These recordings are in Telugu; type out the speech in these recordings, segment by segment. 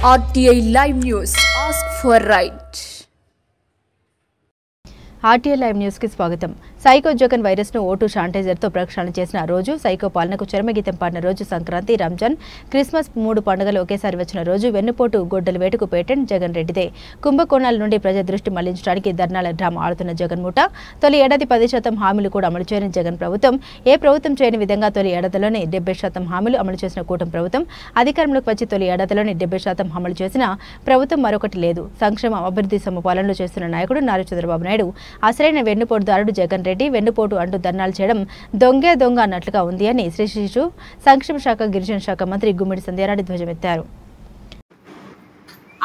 RTI Live News. Ask for right. RTI Live News కి స్వాగతం. సైకో జగన్ వైరస్ ను ఓటు శానిటైజర్ తో ప్రక్షాళన చేసిన రోజు, సైకో పాలనకు చరమగీతం పాడిన రోజు సంక్రాంతి, రంజాన్, క్రిస్మస్ 3 పండుగలు ఒకేసారి వచ్చిన రోజు వెన్నుపోటు గొడ్డల వేటుకు పేటెంట్ జగన్ రెడ్డిదే. కుంభకోణాల నుండి ప్రజా దృష్టి మళ్లించడానికి ధర్నాల డ్రామా ఆడుతున్న జగన్ ముఠ. తొలి ఏడాది 10% హామీలు కూడా అమలు చేయని జగన్ ప్రభుత్వం. ఏ ప్రభుత్వం చేయని విధంగా తొలి ఏడాదిలోనే 70% హామీలు అమలు చేసిన కూటమి ప్రభుత్వం. అధికారంలోకి వచ్చి తొలి ఏడాదిలోనే 70% అమలు చేసిన ప్రభుత్వం మరొకటి లేదు. సంక్షేమ అభివృద్ధి సమపాలనలో చేస్తున్న నాయకుడు నారా చంద్రబాబు నాయుడు. అసలైన వెన్నుపోటుదారుడు జగన్ రెడ్డి. వెన్నుపోటు అంటూ ధర్నాలు చేయడం దొంగ అన్నట్లుగా ఉంది అని శ్రీ శిశు సంక్షేమ శాఖ, గిరిజన శాఖ మంత్రి గుమ్మిడి సంధ్యారెడ్డి ధ్వజమెత్తారు.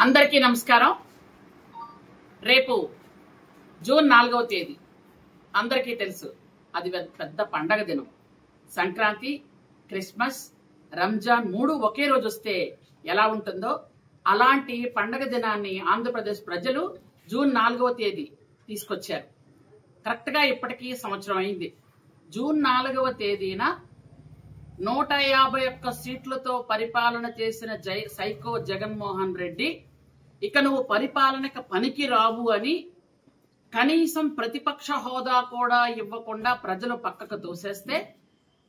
అందరికీ నమస్కారం. రేపు జూన్ 4వ తేదీ అందరికీ తెలుసు, అది పెద్ద పండగ దినం. సంక్రాంతి, క్రిస్మస్, రంజాన్ 3 ఒకే రోజు వస్తే ఎలా ఉంటుందో అలాంటి పండగ దినాన్ని ఆంధ్రప్రదేశ్ ప్రజలు జూన్ 4వ తేదీ తీసుకొచ్చారు. కరెక్ట్ గా ఇప్పటికీ సంవత్సరం అయింది. జూన్ 4వ తేదీన 151 సీట్లతో పరిపాలన చేసిన సైకో జగన్మోహన్ రెడ్డి ఇక నువ్వు పరిపాలనకు పనికి రావు అని కనీసం ప్రతిపక్ష హోదా కూడా ఇవ్వకుండా ప్రజలు పక్కకు తోసేస్తే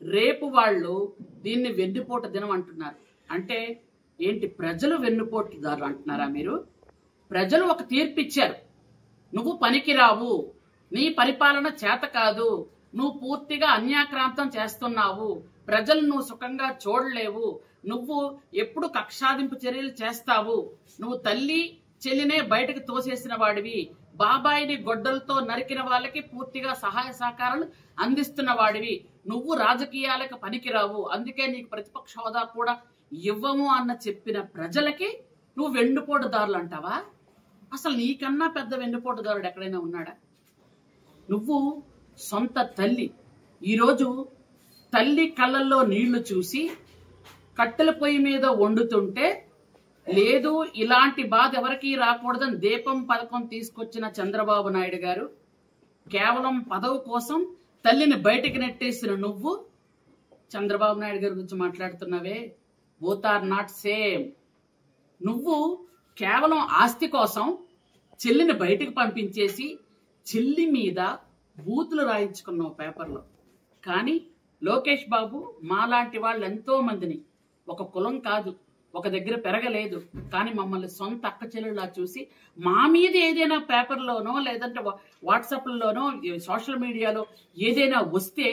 రేపు వాళ్ళు దీన్ని వెన్నుపోటు దినం అంటున్నారు. అంటే ఏంటి, ప్రజలు వెన్నుపోటుదారు అంటున్నారా మీరు? ప్రజలు ఒక తీర్పు ఇచ్చారు, నువ్వు పనికిరావు, నీ పరిపాలన చేత కాదు, నువ్వు పూర్తిగా అన్యాక్రాంతం చేస్తున్నావు, ప్రజలు నువ్వు సుఖంగా చూడలేవు, నువ్వు ఎప్పుడు కక్షాదింపు చర్యలు చేస్తావు, నువ్వు తల్లి చెల్లినే బయటకు తోసేసిన వాడివి, బాబాయిని గొడ్డలతో నరికిన వాళ్ళకి పూర్తిగా సహాయ సహకారాలు అందిస్తున్న వాడివి, నువ్వు రాజకీయాలకు పనికిరావు, అందుకే నీకు ప్రతిపక్ష హోదా కూడా ఇవ్వము అన్న చెప్పిన ప్రజలకి నువ్వు వెన్నుపోటుదారులు అంటావా? అసలు నీకన్నా పెద్ద వెన్నుపోటుదారుడు ఎక్కడైనా ఉన్నాడా? నువ్వు సొంత తల్లి, ఈరోజు తల్లి కళ్ళల్లో నీళ్లు చూసి కట్టెల పొయ్యి మీద వండుతుంటే లేదు ఇలాంటి బాధ ఎవరికీ రాకూడదని దీపం పథకం తీసుకొచ్చిన చంద్రబాబు నాయుడు గారు కేవలం పదవి కోసం తల్లిని బయటికి నెట్టేసిన నువ్వు చంద్రబాబు నాయుడు గారి గురించి మాట్లాడుతున్నావే. Both are not same. నువ్వు కేవలం ఆస్తి కోసం చెల్లిని బయటికి పంపించేసి చెల్లి మీద బూతులు రాయించుకున్నావు పేపర్లో. కానీ లోకేష్ బాబు మాలాంటి వాళ్ళు ఎంతో మందిని, ఒక కులం కాదు, ఒక దగ్గర పెరగలేదు, కానీ మమ్మల్ని సొంత అక్క చెల్లెళ్ళలా చూసి మా మీద ఏదైనా పేపర్లోనో లేదంటే వాట్సాప్లోనో సోషల్ మీడియాలో ఏదైనా వస్తే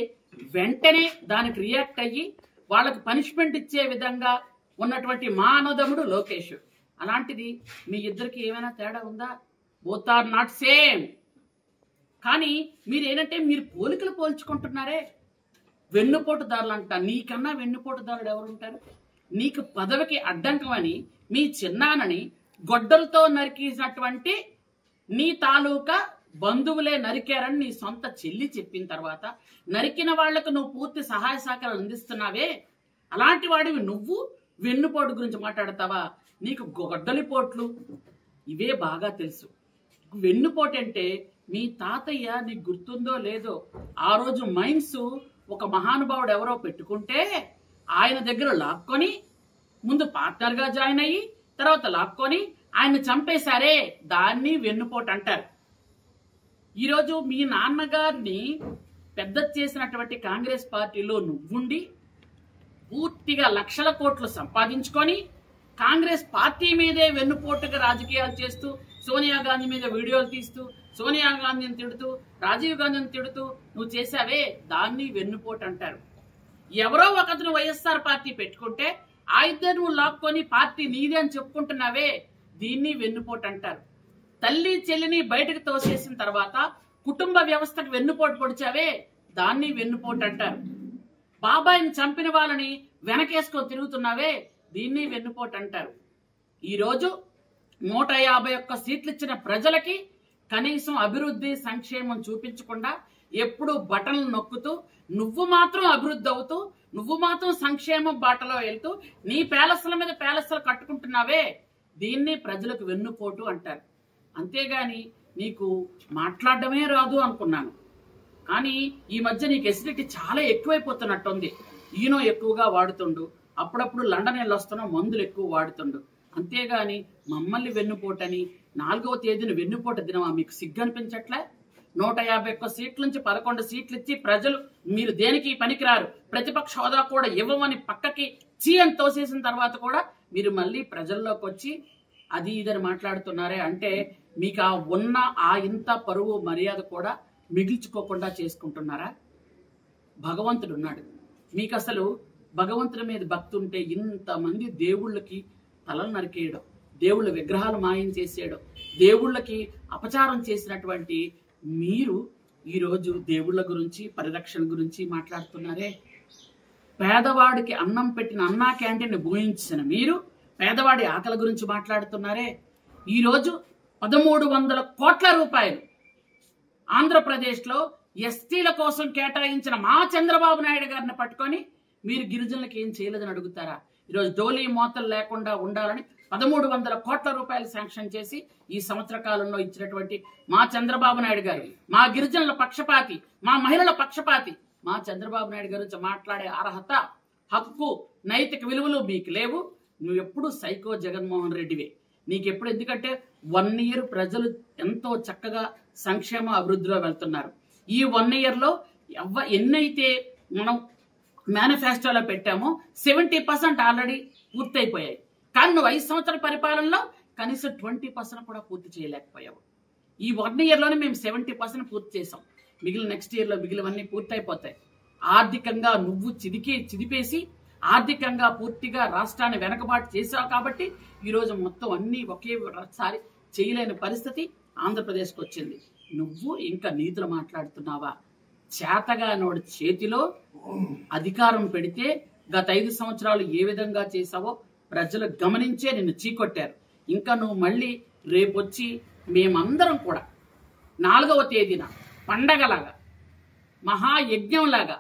వెంటనే దానికి రియాక్ట్ అయ్యి వాళ్ళకి పనిష్మెంట్ ఇచ్చే విధంగా ఉన్నటువంటి మా అన్నదమ్ముడు లోకేష్. అలాంటిది మీ ఇద్దరికి ఏమైనా తేడా ఉందా? Both are not same. కానీ మీరేంటంటే మీరు పోలికలు పోల్చుకుంటున్నారే. వెన్నుపోటుదారులు అంట. నీకన్నా వెన్నుపోటుదారుడు ఎవరుంటారు? నీకు పదవికి అడ్డంకమని మీ చిన్నానని గొడ్డలతో నరికేసినటువంటి నీ తాలూకా బంధువులే నరికారని నీ సొంత చెల్లి చెప్పిన తర్వాత నరికిన వాళ్లకు నువ్వు పూర్తి సహాయ సహకారాలు అందిస్తున్నావే. అలాంటి వాడివి నువ్వు వెన్నుపోటు గురించి మాట్లాడతావా? నీకు గొడ్డలిపోట్లు ఇవే బాగా తెలుసు. వెన్నుపోటు అంటే మీ తాతయ్య నీకు గుర్తుందో లేదో, ఆ రోజు మైన్స్ ఒక మహానుభావుడు ఎవరో పెట్టుకుంటే ఆయన దగ్గర లాక్కొని ముందు పార్ట్నర్ గా జాయిన్ అయ్యి తర్వాత లాక్కొని ఆయన చంపేశారే, దాన్ని వెన్నుపోటు అంటారు. ఈరోజు మీ నాన్నగారిని పెద్ద చేసినటువంటి కాంగ్రెస్ పార్టీలో నువ్వుండి పూర్తిగా లక్షల కోట్లు సంపాదించుకొని కాంగ్రెస్ పార్టీ మీదే వెన్నుపోటుగా రాజకీయాలు చేస్తూ సోనియా గాంధీ మీద వీడియోలు తీస్తూ సోనియా గాంధీని తిడుతూ రాజీవ్ గాంధీని తిడుతూ నువ్వు చేశావే, దాన్ని వెన్నుపోటు అంటారు. ఎవరో ఒకతను వైఎస్ఆర్ పార్టీ పెట్టుకుంటే ఆ ఇద్దరు నువ్వు లాక్కొని పార్టీ నీదే అని చెప్పుకుంటున్నావే, దీన్ని వెన్నుపోటు అంటారు. తల్లి చెల్లిని బయటకు తోసేసిన తర్వాత కుటుంబ వ్యవస్థకు వెన్నుపోటు పొడిచావే, దాన్ని వెన్నుపోటు అంటారు. బాబాయిని చంపిన వాళ్ళని వెనకేసుకొని తిరుగుతున్నావే, దీన్ని వెన్నుపోటు అంటారు. ఈరోజు 151 సీట్లు ఇచ్చిన ప్రజలకి కనీసం అభివృద్ధి సంక్షేమం చూపించకుండా ఎప్పుడు బటన్లు నొక్కుతూ నువ్వు మాత్రం అభివృద్ధి అవుతూ నువ్వు మాత్రం సంక్షేమం బాటలో వెళ్తూ నీ ప్యాలెస్ల మీద ప్యాలెస్లు కట్టుకుంటున్నావే, దీన్ని ప్రజలకు వెన్నుపోటు అంటారు. అంతేగాని నీకు మాట్లాడడమే రాదు అనుకున్నాను, కానీ ఈ మధ్య నీకు ఎసిడిటీ చాలా ఎక్కువైపోతున్నట్టుంది. ఈనో ఎక్కువగా వాడుతుండు, అప్పుడప్పుడు లండన్ వెళ్ళి వస్తున్న మందులు ఎక్కువ వాడుతుండు. అంతేగాని మమ్మల్ని వెన్నుపోటని 4వ తేదీన వెన్నుపోట దినమా మీకు సిగ్గు అనిపించట్లే? 151 సీట్ల నుంచి 11 సీట్లు ఇచ్చి ప్రజలు మీరు దేనికి పనికిరారు, ప్రతిపక్ష హోదా కూడా ఇవ్వమని పక్కకి అని తోసేసిన తర్వాత కూడా మీరు మళ్ళీ ప్రజల్లోకి వచ్చి అది ఇదని మాట్లాడుతున్నారే అంటే మీకు ఆ ఇంత పరువు మర్యాద కూడా మిగిల్చుకోకుండా చేసుకుంటున్నారా? భగవంతుడు ఉన్నాడు మీకు. అసలు భగవంతుడి మీద భక్తి ఉంటే ఇంతమంది దేవుళ్ళకి తలలు నరికేయడం, దేవుళ్ళ విగ్రహాలు మాయం చేసేయడం, దేవుళ్ళకి అపచారం చేసినటువంటి మీరు ఈరోజు దేవుళ్ళ గురించి పరిరక్షణ గురించి మాట్లాడుతున్నారే. పేదవాడికి అన్నం పెట్టిన అన్నా క్యాంటీన్ భూయించిన మీరు పేదవాడి ఆకలి గురించి మాట్లాడుతున్నారే. ఈరోజు 1300 కోట్ల రూపాయలు ఆంధ్రప్రదేశ్లో ఎస్టీల కోసం కేటాయించిన మా చంద్రబాబు నాయుడు గారిని పట్టుకొని మీరు గిరిజనులకు ఏం చేయలేదని అడుగుతారా? ఈరోజు డోలీ మోతలు లేకుండా ఉండాలని 1300 కోట్ల రూపాయలు శాంక్షన్ చేసి ఈ సంవత్సర కాలంలో ఇచ్చినటువంటి మా చంద్రబాబు నాయుడు గారు, మా గిరిజనుల పక్షపాతి, మా మహిళల పక్షపాతి, మా చంద్రబాబు నాయుడు గారు మాట్లాడే అర్హత, హక్కు, నైతిక విలువలు మీకు లేవు. నువ్వు ఎప్పుడు సైకో జగన్మోహన్ రెడ్డివే. నీకెప్పుడు, ఎందుకంటే 1 ఇయర్ ప్రజలు ఎంతో చక్కగా సంక్షేమ అభివృద్ధిలో వెళ్తున్నారు. ఈ 1 ఇయర్లో ఎన్నైతే మనం మేనిఫెస్టోలో పెట్టామో 70% ఆల్రెడీ పూర్తయిపోయాయి. కానీ నువ్వు 5 సంవత్సరాల పరిపాలనలో కనీసం 20% కూడా పూర్తి చేయలేకపోయావు. ఈ 1 ఇయర్లోనే మేము 70% పూర్తి చేసాం. మిగిలిన నెక్స్ట్ ఇయర్లో మిగిలినవన్నీ పూర్తయిపోతాయి. ఆర్థికంగా నువ్వు చిదిపేసి ఆర్థికంగా పూర్తిగా రాష్ట్రాన్ని వెనకబాటు చేసావు కాబట్టి ఈరోజు మొత్తం అన్ని ఒకేసారి చేయలేని పరిస్థితి ఆంధ్రప్రదేశ్కి వచ్చింది. నువ్వు ఇంకా నీతులు మాట్లాడుతున్నావా? చేతగా నోడి చేతిలో అధికారం పెడితే గత 5 సంవత్సరాలు ఏ విధంగా చేసావో ప్రజలు గమనించే నిన్ను చీకొట్టారు. ఇంకా నువ్వు మళ్ళీ రేపొచ్చి మేమందరం కూడా 4వ తేదీన పండగలాగా, మహాయజ్ఞంలాగా,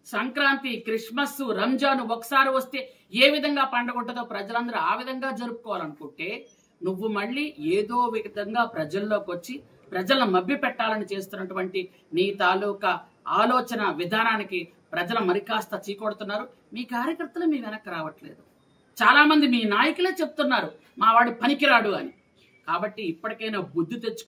సంక్రాంతి, క్రిస్మస్, రంజాన్ ఒకసారి వస్తే ఏ విధంగా పండగ ఉంటుందో ప్రజలందరూ ఆ విధంగా జరుపుకోవాలనుకుంటే నువ్వు మళ్ళీ ఏదో విధంగా ప్రజల్లోకి వచ్చి ప్రజలను మభ్య పెట్టాలని చేస్తున్నటువంటి నీ తాలూకా ఆలోచన విధానానికి ప్రజల మరికాస్త చీకొడుతున్నారు. మీ కార్యకర్తలు మీ వెనక్కి రావట్లేదు. చాలా మంది మీ నాయకులే చెప్తున్నారు మా వాడు పనికిరాడు అని. కాబట్టి ఇప్పటికైనా బుద్ధి తెచ్చు.